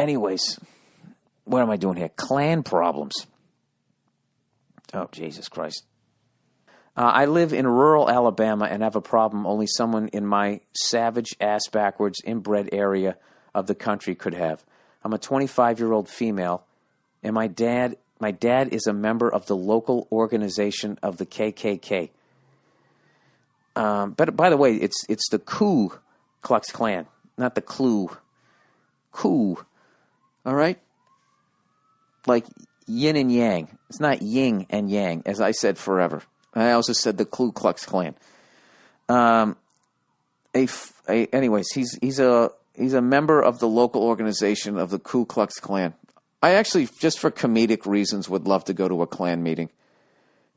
Anyways, what am I doing here? Klan problems. Oh, Jesus Christ. I live in rural Alabama and have a problem only someone in my savage, ass-backwards, inbred area of the country could have. I'm a 25-year-old female, and my dad is a member of the local organization of the KKK. But by the way, it's the Ku Klux Klan, not the Clue. Ku. All right? Like yin and yang. It's not yin and yang, as I said forever. I also said the Ku Klux Klan. Anyways, he's a member of the local organization of the Ku Klux Klan. I actually, just for comedic reasons, would love to go to a Klan meeting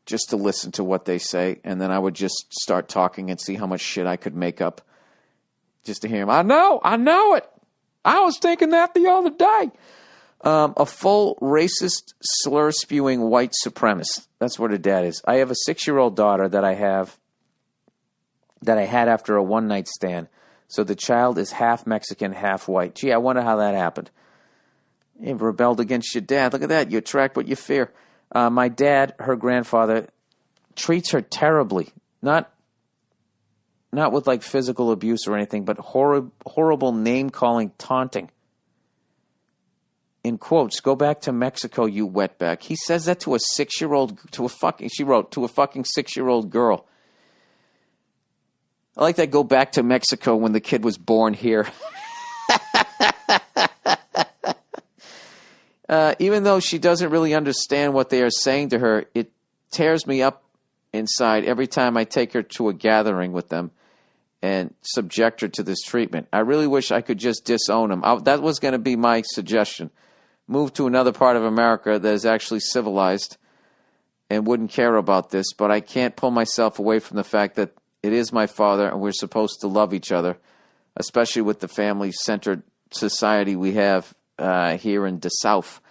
just to listen to what they say, and then I would just start talking and see how much shit I could make up just to hear him. I know it. I was thinking that the other day. A full racist, slur-spewing white supremacist. That's what her dad is. I have a 6-year-old daughter that I had after a one-night stand. So the child is half Mexican, half white. Gee, I wonder how that happened. You rebelled against your dad. Look at that. You attract what you fear. My dad, her grandfather, treats her terribly. Not with like physical abuse or anything, but horrible name-calling, taunting. In quotes, go back to Mexico, you wetback. He says that to a 6-year-old, to a fucking 6-year-old girl. I like that go back to Mexico when the kid was born here. Even though she doesn't really understand what they are saying to her, it tears me up inside every time I take her to a gathering with them and subject her to this treatment. I really wish I could just disown them. That was going to be my suggestion. Move to another part of America that is actually civilized and wouldn't care about this, but I can't pull myself away from the fact that it is my father and we're supposed to love each other, especially with the family-centered society we have here in the South.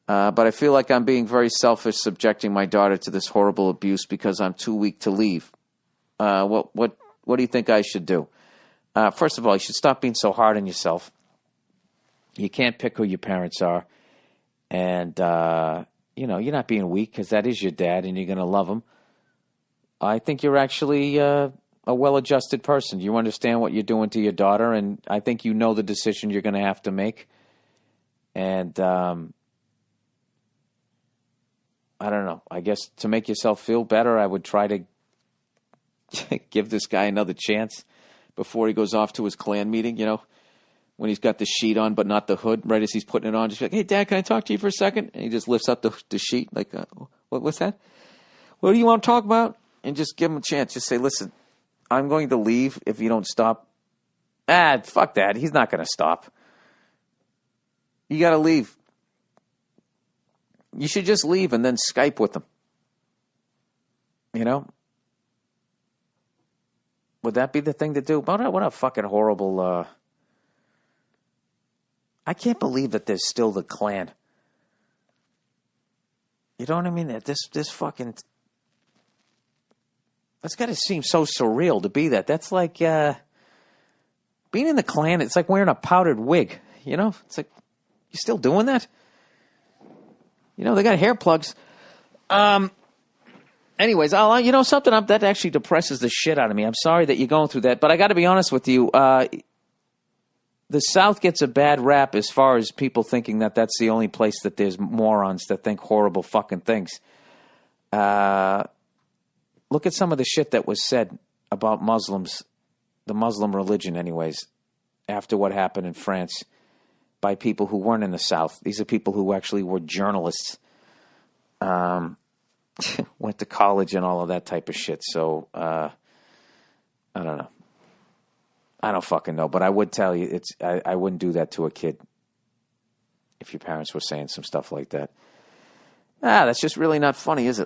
But I feel like I'm being very selfish subjecting my daughter to this horrible abuse because I'm too weak to leave. What do you think I should do? First of all, you should stop being so hard on yourself. You can't pick who your parents are. And, you're not being weak because that is your dad and you're going to love him. I think you're actually a well-adjusted person. You understand what you're doing to your daughter, and I think you know the decision you're going to have to make. And I don't know. I guess to make yourself feel better, I would try to give this guy another chance before he goes off to his Klan meeting, when he's got the sheet on but not the hood, right as he's putting it on. Just be like, hey, Dad, can I talk to you for a second? And he just lifts up the sheet like, what's that? What do you want to talk about? And just give him a chance. Just say, listen, I'm going to leave if you don't stop. Fuck that. He's not going to stop. You got to leave. You should just leave and then Skype with him. Would that be the thing to do? What a fucking horrible... I can't believe that there's still the Klan. You know what I mean? This fucking... That's got to seem so surreal to be that. That's like... being in the Klan, it's like wearing a powdered wig. It's like, you still doing that? They got hair plugs. Anyways, something that actually depresses the shit out of me. I'm sorry that you're going through that, but I got to be honest with you. The South gets a bad rap as far as people thinking that that's the only place that there's morons that think horrible fucking things. Look at some of the shit that was said about Muslims, the Muslim religion anyways, after what happened in France by people who weren't in the South. These are people who actually were journalists, went to college and all of that type of shit. So, I don't know. I don't fucking know, but I would tell you, I wouldn't do that to a kid if your parents were saying some stuff like that. That's just really not funny, is it?